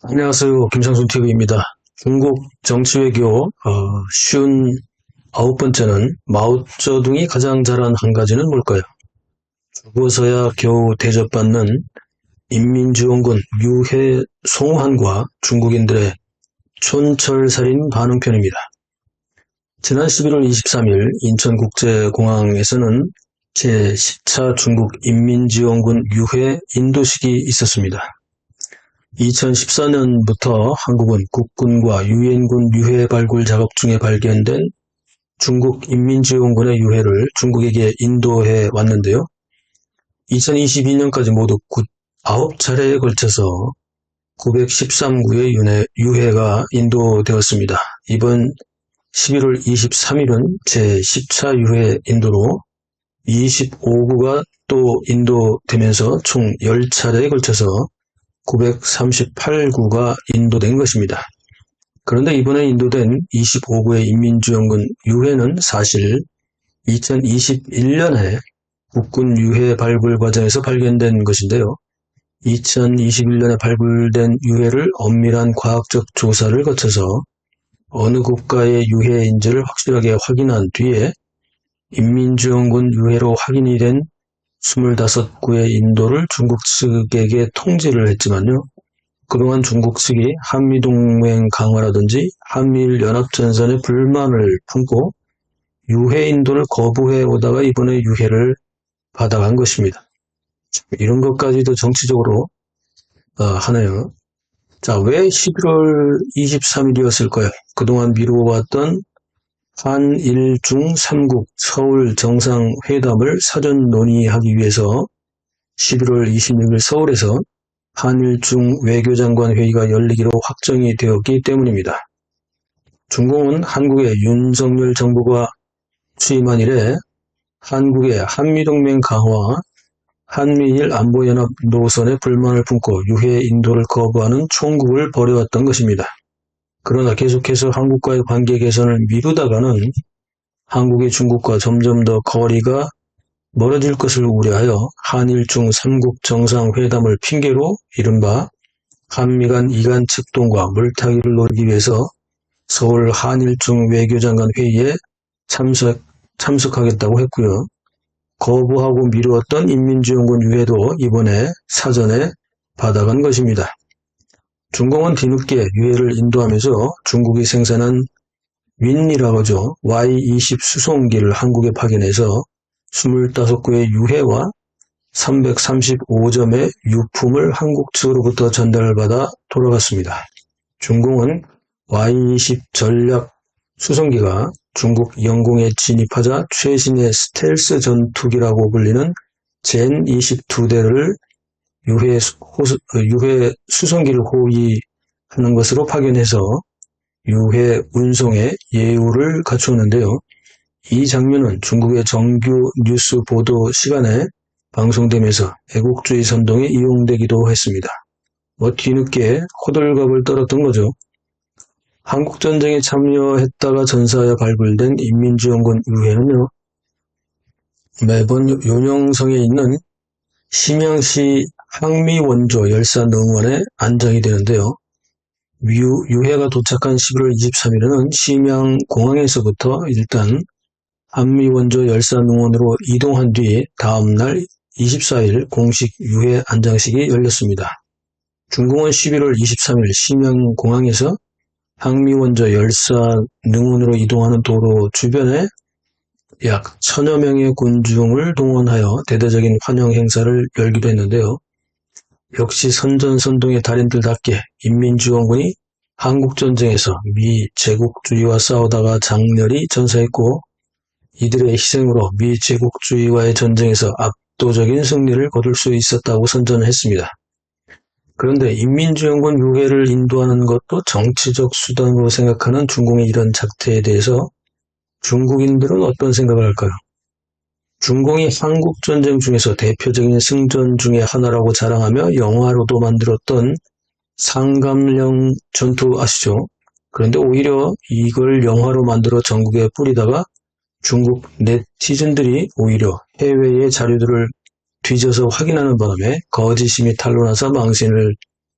안녕하세요. 김상순 TV입니다. 중국 정치외교 쉬운 9번째는 마오쩌둥이 가장 잘한 한 가지는 뭘까요? 죽어서야 겨우 대접받는 인민지원군 유해 송환과 중국인들의 촌철살인 반응편입니다. 지난 11월 23일 인천국제공항에서는 제10차 중국 인민지원군 유해 인도식이 있었습니다. 2014년부터 한국은 국군과 유엔군 유해 발굴 작업 중에 발견된 중국 인민지원군의 유해를 중국에게 인도해 왔는데요. 2022년까지 모두 9차례에 걸쳐서 913구의 유해가 인도되었습니다. 이번 11월 23일은 제10차 유해 인도로 25구가 또 인도되면서 총 10차례에 걸쳐서 938구가 인도된 것입니다. 그런데 이번에 인도된 25구의 인민지원군 유해는 사실 2021년에 국군 유해 발굴 과정에서 발견된 것인데요. 2021년에 발굴된 유해를 엄밀한 과학적 조사를 거쳐서 어느 국가의 유해인지를 확실하게 확인한 뒤에 인민지원군 유해로 확인이 된 25구의 인도를 중국 측에게 통지를 했지만요. 그동안 중국 측이 한미동맹 강화라든지 한미일연합전선에 불만을 품고 유해 인도를 거부해 오다가 이번에 유해를 받아간 것입니다. 이런 것까지도 정치적으로 하네요. 자, 왜 11월 23일이었을까요? 그동안 미루어왔던 한일중 3국 서울 정상회담을 사전 논의하기 위해서 11월 26일 서울에서 한일중 외교장관 회의가 열리기로 확정이 되었기 때문입니다. 중공은 한국의 윤석열 정부가 취임한 이래 한국의 한미동맹 강화, 한미일 안보연합 노선에 불만을 품고 유해 인도를 거부하는 총국을 벌여왔던 것입니다. 그러나 계속해서 한국과의 관계 개선을 미루다가는 한국이 중국과 점점 더 거리가 멀어질 것을 우려하여 한일중 3국 정상회담을 핑계로 이른바 한미 간 이간 책동과 물타기를 노리기 위해서 서울 한일중 외교장관 회의에 참석하겠다고 했고요. 거부하고 미루었던 인민지원군 유해도 이번에 사전에 받아간 것입니다. 중공은 뒤늦게 유해를 인도하면서 중국이 생산한 윈이라고 하죠. Y-20 수송기를 한국에 파견해서 25구의 유해와 335점의 유품을 한국 측으로부터 전달받아 돌아갔습니다. 중공은 Y-20 전략 수송기가 중국 영공에 진입하자 최신의 스텔스 전투기라고 불리는 젠22대를 유해 수송기를 호위하는 것으로 파견해서 유해 운송에 예우를 갖추었는데요. 이 장면은 중국의 정규 뉴스 보도 시간에 방송되면서 애국주의 선동에 이용되기도 했습니다. 뒤늦게 호들갑을 떨었던 거죠. 한국전쟁에 참여했다가 전사하여 발굴된 인민지원군 유해는요. 매번 요령성에 있는 심양시 항미원조 열사능원에 안정이 되는데요. 유해가 도착한 11월 23일에는 심양공항에서부터 일단 한미원조 열사능원으로 이동한 뒤 다음날 24일 공식 유해 안장식이 열렸습니다. 중공은 11월 23일 심양공항에서 항미원조 열사능원으로 이동하는 도로 주변에 약 1000여 명의 군중을 동원하여 대대적인 환영 행사를 열기도 했는데요. 역시 선전선동의 달인들답게 인민지원군이 한국전쟁에서 미 제국주의와 싸우다가 장렬히 전사했고 이들의 희생으로 미 제국주의와의 전쟁에서 압도적인 승리를 거둘 수 있었다고 선전을 했습니다. 그런데 인민지원군 유해를 인도하는 것도 정치적 수단으로 생각하는 중공의 이런 작태에 대해서 중국인들은 어떤 생각을 할까요? 중공이 한국전쟁 중에서 대표적인 승전 중의 하나라고 자랑하며 영화로도 만들었던 상감령 전투 아시죠? 그런데 오히려 이걸 영화로 만들어 전국에 뿌리다가 중국 네티즌들이 오히려 해외의 자료들을 뒤져서 확인하는 바람에 거짓임이 탄로나서 망신을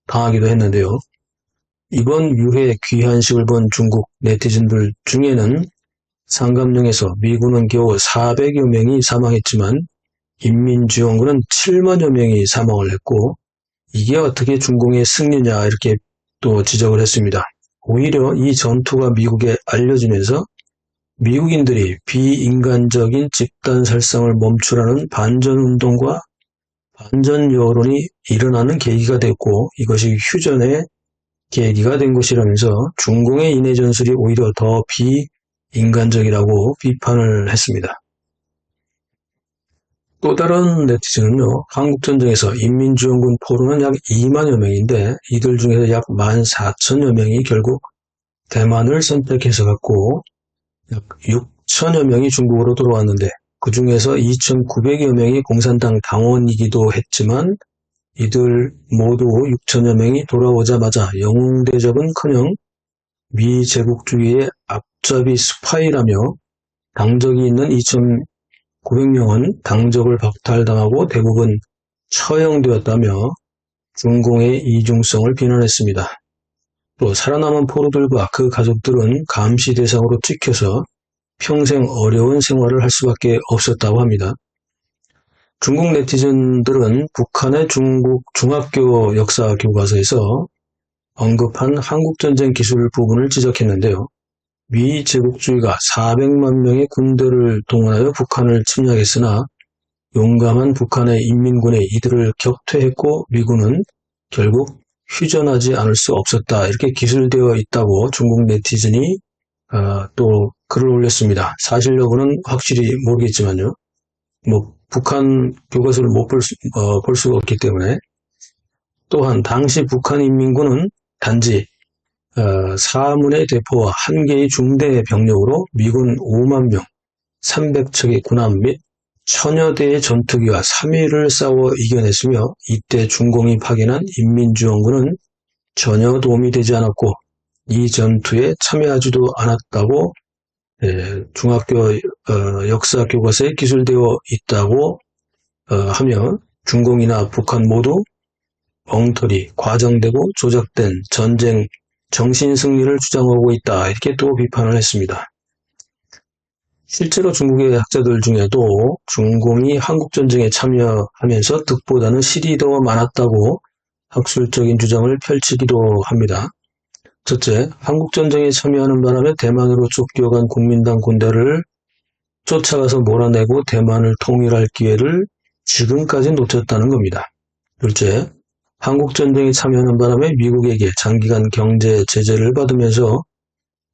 당하기도 했는데요. 이번 유해 귀환식을 본 중국 네티즌들 중에는 상감령에서 미군은 겨우 400여 명이 사망했지만 인민지원군은 7만여 명이 사망을 했고 이게 어떻게 중공의 승리냐 이렇게 또 지적을 했습니다. 오히려 이 전투가 미국에 알려지면서 미국인들이 비인간적인 집단 살상을 멈추라는 반전운동과 반전 여론이 일어나는 계기가 됐고 이것이 휴전의 계기가 된 것이라면서 중공의 인해 전술이 오히려 더 비인간적이라고 비판을 했습니다. 또 다른 네티즌은요, 한국전쟁에서 인민지원군 포로는 약 2만여 명인데 이들 중에서 약 14,000여 명이 결국 대만을 선택해서 갔고 약 6천여 명이 중국으로 돌아왔는데 그 중에서 2,900여 명이 공산당 당원이기도 했지만 이들 모두 6천여 명이 돌아오자마자 영웅대접은커녕 미제국주의의 앞잡이 스파이라며 당적이 있는 2,900명은 당적을 박탈당하고 대부분 처형되었다며 중공의 이중성을 비난했습니다. 또 살아남은 포로들과 그 가족들은 감시 대상으로 찍혀서 평생 어려운 생활을 할 수밖에 없었다고 합니다. 중국 네티즌들은 북한의 중국 중학교 역사 교과서에서 언급한 한국전쟁 기술 부분을 지적했는데요. 미 제국주의가 400만 명의 군대를 동원하여 북한을 침략했으나 용감한 북한의 인민군이 이들을 격퇴했고 미군은 결국 휴전하지 않을 수 없었다. 이렇게 기술되어 있다고 중국 네티즌이 또 글을 올렸습니다. 사실 여부는 확실히 모르겠지만요. 북한 교과서를 못 볼 수가 없기 때문에 또한 당시 북한 인민군은 단지 4문의 대포와 1개의 중대 병력으로 미군 5만 명, 300척의 군함 및 1000여 대의 전투기와 3일을 싸워 이겨냈으며 이때 중공이 파견한 인민지원군은 전혀 도움이 되지 않았고 이 전투에 참여하지도 않았다고 중학교 역사 교과서에 기술되어 있다고 하며 중공이나 북한 모두 엉터리, 과장되고 조작된 전쟁 정신 승리를 주장하고 있다. 이렇게 또 비판을 했습니다. 실제로 중국의 학자들 중에도 중공이 한국전쟁에 참여하면서 득보다는 실이 더 많았다고 학술적인 주장을 펼치기도 합니다. 첫째, 한국전쟁에 참여하는 바람에 대만으로 쫓겨간 국민당 군대를 쫓아가서 몰아내고 대만을 통일할 기회를 지금까지 놓쳤다는 겁니다. 둘째, 한국전쟁에 참여하는 바람에 미국에게 장기간 경제 제재를 받으면서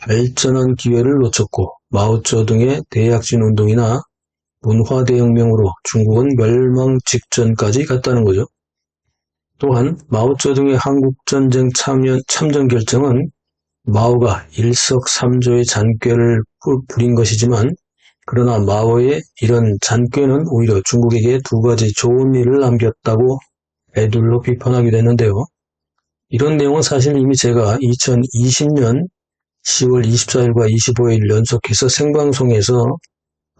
발전한 기회를 놓쳤고 마오쩌둥의 대약진 운동이나 문화대혁명으로 중국은 멸망 직전까지 갔다는 거죠. 또한 마오쩌둥의 한국전쟁 참전 결정은 마오가 일석삼조의 잔꾀를 부린 것이지만 그러나 마오의 이런 잔꾀는 오히려 중국에게 2가지 좋은 일을 남겼다고 애둘러 비판하기도 했는데요. 이런 내용은 사실 이미 제가 2020년 10월 24일과 25일 연속해서 생방송에서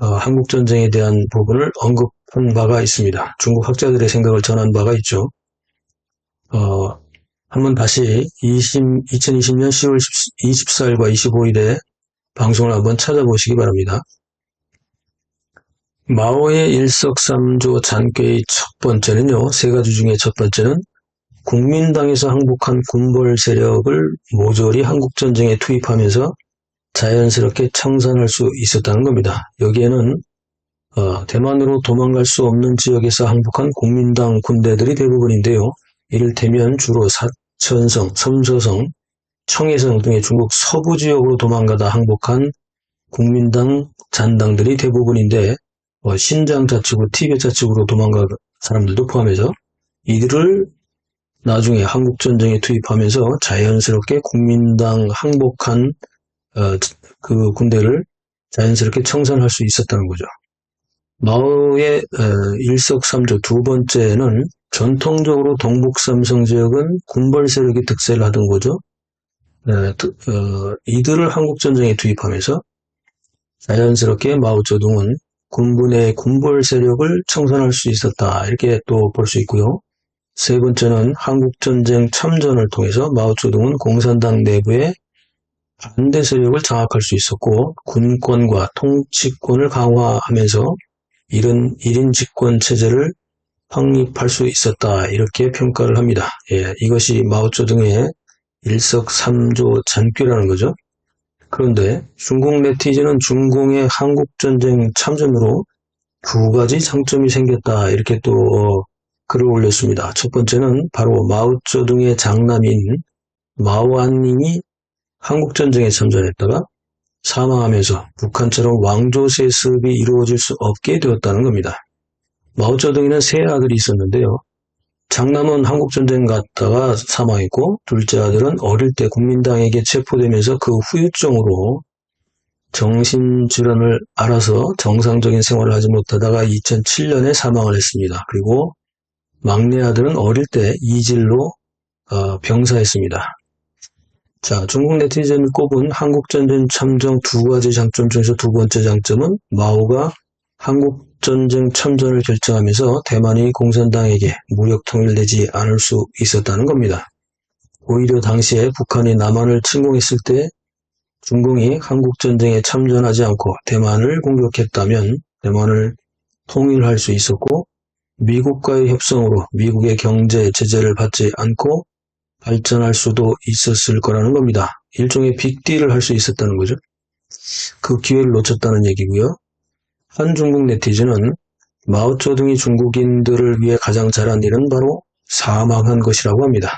한국전쟁에 대한 부분을 언급한 바가 있습니다. 중국 학자들의 생각을 전한 바가 있죠. 한번 다시 2020년 10월 24일과 25일에 방송을 한번 찾아보시기 바랍니다. 마오의 일석삼조 잔꾀의 첫 번째는요, 3가지 중에 첫 번째는 국민당에서 항복한 군벌 세력을 모조리 한국전쟁에 투입하면서 자연스럽게 청산할 수 있었다는 겁니다. 여기에는 대만으로 도망갈 수 없는 지역에서 항복한 국민당 군대들이 대부분인데요. 이를테면 주로 사천성, 섬서성, 청해성 등의 중국 서부 지역으로 도망가다 항복한 국민당 잔당들이 대부분인데 신장 좌측으로 티베트 좌측으로 도망간 사람들도 포함해서 이들을 나중에 한국전쟁에 투입하면서 자연스럽게 국민당 항복한 그 군대를 자연스럽게 청산할 수 있었다는 거죠. 마오의 일석삼조 두 번째는 전통적으로 동북삼성 지역은 군벌 세력이 득세를 하던 거죠. 이들을 한국전쟁에 투입하면서 자연스럽게 마오쩌둥은 군부의 군벌 세력을 청산할 수 있었다. 이렇게 또 볼 수 있고요. 세 번째는 한국전쟁 참전을 통해서 마오쩌둥은 공산당 내부의 반대 세력을 장악할 수 있었고 군권과 통치권을 강화하면서 이런 1인 집권 체제를 확립할 수 있었다. 이렇게 평가를 합니다. 이것이 마오쩌둥의 일석삼조 잔꾀라는 거죠. 그런데 중국 네티즌은 중공의 한국전쟁 참전으로 두 가지 장점이 생겼다. 이렇게 또 글을 올렸습니다. 첫 번째는 바로 마오쩌둥의 장남인 마오안닝이 한국전쟁에 참전했다가 사망하면서 북한처럼 왕조 세습이 이루어질 수 없게 되었다는 겁니다. 마오쩌둥이는 세 아들이 있었는데요. 장남은 한국전쟁 갔다가 사망했고 둘째 아들은 어릴 때 국민당에게 체포되면서 그 후유증으로 정신질환을 앓아서 정상적인 생활을 하지 못하다가 2007년에 사망을 했습니다. 그리고 막내 아들은 어릴 때 이질로 병사했습니다. 자, 중국 네티즌이 꼽은 한국전쟁 참전 두 가지 장점 중에서 두 번째 장점은 마오가 한국전쟁 참전을 결정하면서 대만이 공산당에게 무력 통일되지 않을 수 있었다는 겁니다. 오히려 당시에 북한이 남한을 침공했을 때 중공이 한국전쟁에 참전하지 않고 대만을 공격했다면 대만을 통일할 수 있었고 미국과의 협상으로 미국의 경제 제재를 받지 않고 발전할 수도 있었을 거라는 겁니다. 일종의 빅딜을 할 수 있었다는 거죠. 그 기회를 놓쳤다는 얘기고요. 한 중국 네티즌은 마오쩌둥이 중국인들을 위해 가장 잘한 일은 바로 사망한 것이라고 합니다.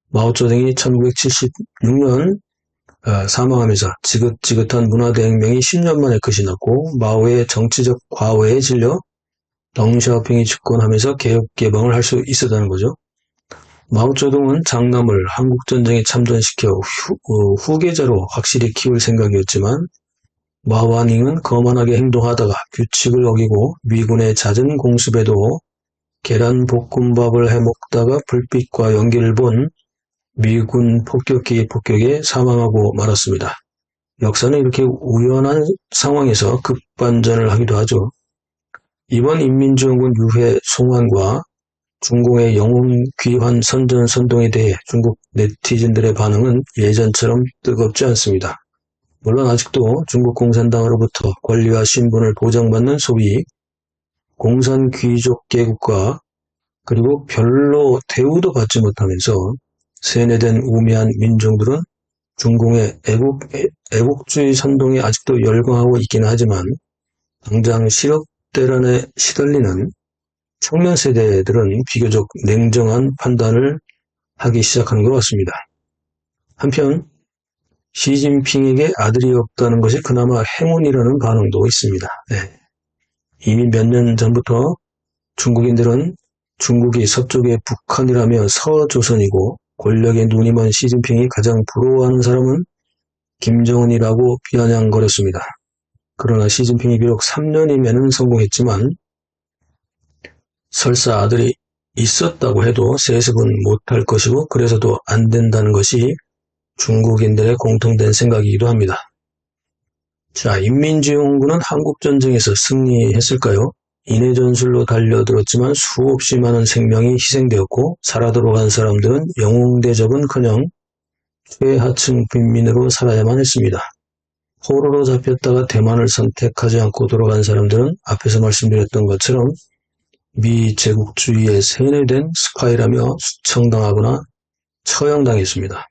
마오쩌둥이 1976년 사망하면서 지긋지긋한 문화대혁명이 10년 만에 끝이 났고 마오의 정치적 과오에 질려 덩샤오핑이 집권하면서 개혁개방을 할 수 있었다는 거죠. 마오쩌둥은 장남을 한국전쟁에 참전시켜 후계자로 확실히 키울 생각이었지만 마오안닝은 거만하게 행동하다가 규칙을 어기고 미군의 잦은 공습에도 계란볶음밥을 해먹다가 불빛과 연기를 본 미군 폭격기 폭격에 사망하고 말았습니다. 역사는 이렇게 우연한 상황에서 급반전을 하기도 하죠. 이번 인민지원군 유해 송환과 중공의 영웅 귀환 선전 선동에 대해 중국 네티즌들의 반응은 예전처럼 뜨겁지 않습니다. 물론 아직도 중국 공산당으로부터 권리와 신분을 보장받는 소위 공산 귀족 계급과 그리고 별로 대우도 받지 못하면서 세뇌된 우매한 민중들은 중공의 애국주의 선동에 아직도 열광하고 있긴 하지만 당장 실업대란에 시달리는 청년 세대들은 비교적 냉정한 판단을 하기 시작하는 것 같습니다. 한편 시진핑에게 아들이 없다는 것이 그나마 행운이라는 반응도 있습니다. 이미 몇 년 전부터 중국인들은 중국이 서쪽의 북한이라며 서조선이고 권력에 눈이 먼 시진핑이 가장 부러워하는 사람은 김정은이라고 비아냥거렸습니다. 그러나 시진핑이 비록 3년이면은 성공했지만 설사 아들이 있었다고 해도 세습은 못할 것이고 그래서도 안 된다는 것이 중국인들의 공통된 생각이기도 합니다. 자, 인민지원군은 한국전쟁에서 승리했을까요? 인해 전술로 달려들었지만 수없이 많은 생명이 희생되었고 살아 돌아간 사람들은 영웅 대접은커녕 최하층 빈민으로 살아야만 했습니다. 포로로 잡혔다가 대만을 선택하지 않고 돌아간 사람들은 앞에서 말씀드렸던 것처럼 미 제국주의에 세뇌된 스파이라며 수청당하거나 처형당했습니다.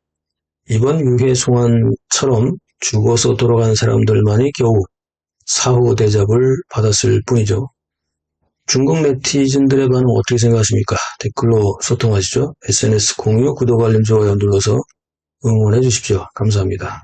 이번 유해 송환처럼 죽어서 돌아간 사람들만이 겨우 사후 대접을 받았을 뿐이죠. 중국 네티즌들의 반응 어떻게 생각하십니까? 댓글로 소통하시죠. SNS 공유, 구독, 알림, 좋아요 눌러서 응원해 주십시오. 감사합니다.